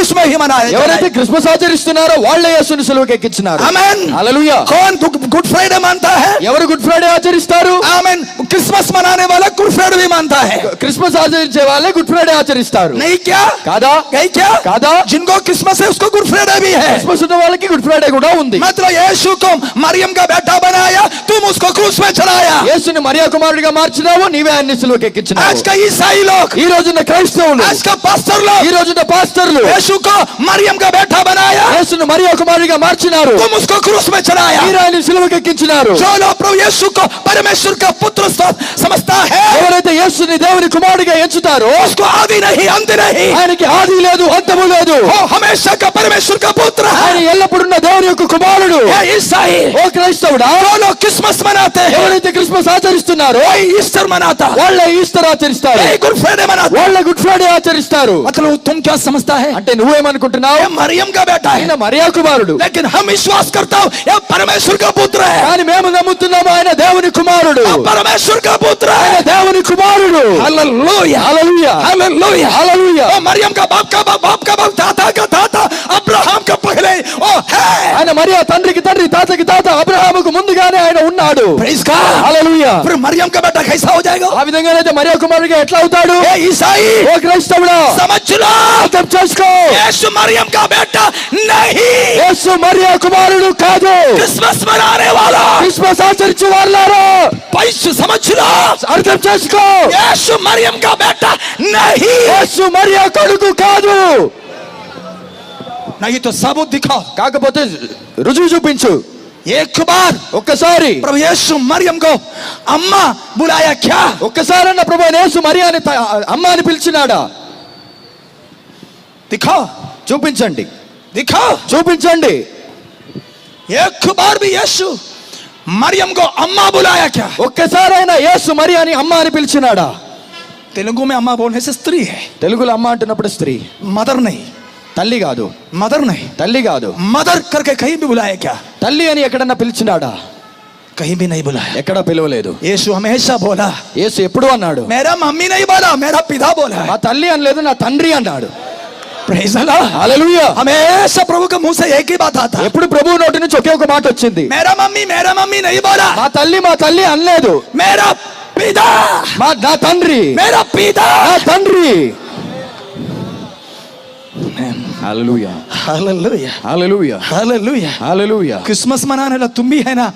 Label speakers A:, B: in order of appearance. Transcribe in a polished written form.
A: क्रूस में ही मनाया।
B: ఎవరైతే క్రిస్మస్ ఆచరిస్తున్నారో వాళ్ళే యేసుని సిలువకి ఎక్కించినారు.
A: आमीन।
B: హల్లెలూయా।
A: कौन गुड फ्राइडे मानता है?
B: ఎవరు గుడ్ ఫ్రైడే ఆచరిస్తారు?
A: आमीन। क्रिसमस मनाने वाला गुड फ्राइडे भी मानता है।
B: క్రిస్మస్ ఆచరించే వాళ్ళే గుడ్ ఫ్రైడే ఆచరిస్తారు.
A: नहीं क्या?
B: కాదా?
A: नहीं क्या?
B: కాదా?
A: जिनको क्रिसमस है उसको गुड फ्राइडे भी है।
B: క్రిస్మస్ ఉన్న వాళ్ళకి గుడ్ ఫ్రైడే కూడా ఉంది.
A: मतलब यीशु को मरियम का बेटा बनाया, तुम उसको क्रूस में चढ़ाया।
B: యేసుని మరియా కుమారుడిగా మార్చినావు, నీవే ఆయన్ని సిలువకి ఎక్కించినావు.
A: आज का ईसाई लोग,
B: ఈ రోజున క్రైస్తవులు,
A: आज का पास्टर लोग
B: ఈ రోజున పాస్టర్లు
A: यीशु को मरियम का बेटा बनाया,
B: యేసుని మరియా కుమారుడిగా మార్చినారు,
A: तुम उसको क्रूस में चढ़ाया।
B: మీరు ఆయన్ని సిలువకి ఎక్కించినారు.
A: जो लोग प्रभु यीशु को परमेश्वर का पुत्र समझता है,
B: ఎవరైతే యేసుని దేవుని కుమారుడిగా ఎంచుతారో
A: उसको आदि नहीं अंत नहीं,
B: ఆయనకి ఆది లేదు, అంతము లేదు.
A: वो हमेशा का परमेश्वर का पुत्र
B: ఆయన
A: है।
B: ఎల్లప్పుడున్న దేవుని యొక్క కుమారుడు.
A: ये ईसाई,
B: ఓ క్రైస్తవుడా,
A: जो लोग क्रिसमस मनाते हैं,
B: ఎవరైతే క్రిస్మస్ ఆచరిస్తున్నారో
A: वही ईस्टर मनाता,
B: వాళ్ళే ఈస్టర్ ఆచరిస్తారు,
A: वही गुड फ्राइडे मनाता।
B: వాళ్ళే గుడ్ ఫ్రైడే ఆచరిస్తారు.
A: मतलब तुम क्या समझता है?
B: అంటే నువ్వేమనుకుంటున్నావు?
A: ये मरियम का बेटा है,
B: ఆయన మరియా కుమారుడు.
A: लेकिन हम विश्वास करता हूं ये परमेश्वर का पुत्र है।
B: కానీ మేము నమ్ముతున్నాము ఆయన దేవుని కుమారుడు,
A: परमेश्वर का पुत्र
B: ఆయన
A: है।
B: దేవుని కుమారుడు.
A: हालेलुया,
B: హల్లెలూయా,
A: हालेलुया,
B: హల్లెలూయా.
A: वो मरियम का बाप का बाप, बाप का बाप, दादा का दादा, अब्राहम का पहले ओ है।
B: ఆయన మరియా తండ్రికి తండ్రి, తాతకి తాత, అబ్రహాముకు ముందుగానే ఆయన ఉన్నాడు.
A: Praise God.
B: హల్లెలూయా.
A: फिर मरियम का बेटा कैसा हो जाएगा?
B: ఆ విధంగానైతే మరియా కుమారుడిగా ఎట్లా అవుతాడు?
A: ए ईसाई,
B: ఓ క్రైస్తవుడా,
A: समझ लो,
B: అర్థం చేసుకో.
A: यीशु मरियम का बेटा नहीं,
B: యేసు మరియా కుమారుడు కాదు.
A: क्रिसमस मनाने वाला
B: క్రిస్మస్ ఆచరించే వాళ్ళారా,
A: पैसे समझ लो,
B: అర్థం చేసుకో.
A: यीशु मरियम का बेटा नहीं।
B: యేసు మరియా కొడుకు కాదు.
A: नहीं तो सबूत दिखाओ।
B: కాకపోతే రుజువు చూపించు.
A: एक बार
B: ఒక్కసారి
A: प्रभु यीशु मरियम को अम्मा बुलाया क्या?
B: ఒక్కసారన్న ప్రభు యేసు మరియాని అమ్మ అని పిలిచినాడా?
A: दिखाओ,
B: చూపించండి,
A: दिखाओ।
B: చూపించండి.
A: एक बार भी यीशु मरियम को अम्मा बुलाया क्या?
B: ఒక్కసారైనా యేసు మరియాని అమ్మ అని పిలిచినాడా?
A: तेलुगु में अम्मा बोलने से स्त्री है,
B: తెలుగులో అమ్మ అంటున్నప్పుడు స్త్రీ,
A: मदर नहीं,
B: తల్లి కాదు,
A: मदर नहीं,
B: తల్లి కాదు.
A: मदर करके कहीं भी बुलाया क्या?
B: తల్లి అని ఎక్కడన్నా పిలిచినాడా?
A: कहीं भी नहीं बुलाया।
B: ఎక్కడ పిలవలేదు.
A: यीशु हमेशा बोला,
B: యేసు ఎప్పుడు అన్నాడు?
A: मेरा मम्मी नहीं बोला, मेरा पिता बोला है।
B: మా తల్లి అనలేదు, నా తండ్రి అన్నాడు.
A: प्रेज अल्लाह।
B: హల్లెలూయా.
A: हमेशा प्रभु के मुंह से एक ही बात आता है,
B: ఎప్పుడు ప్రభు నోటి నుంచి ఒకే ఒక మాట వచ్చింది.
A: मेरा मम्मी नहीं बोला,
B: మా తల్లి అనలేదు.
A: मेरा पिता,
B: నా తండ్రి,
A: मेरा पिता।
B: నా తండ్రి. హల్లెలూయా,
A: हालेलुया,
B: హల్లెలూయా,
A: हालेलुया।
B: హల్లెలూయా.
A: क्रिसमस मनाने वाला तुम भी है ना,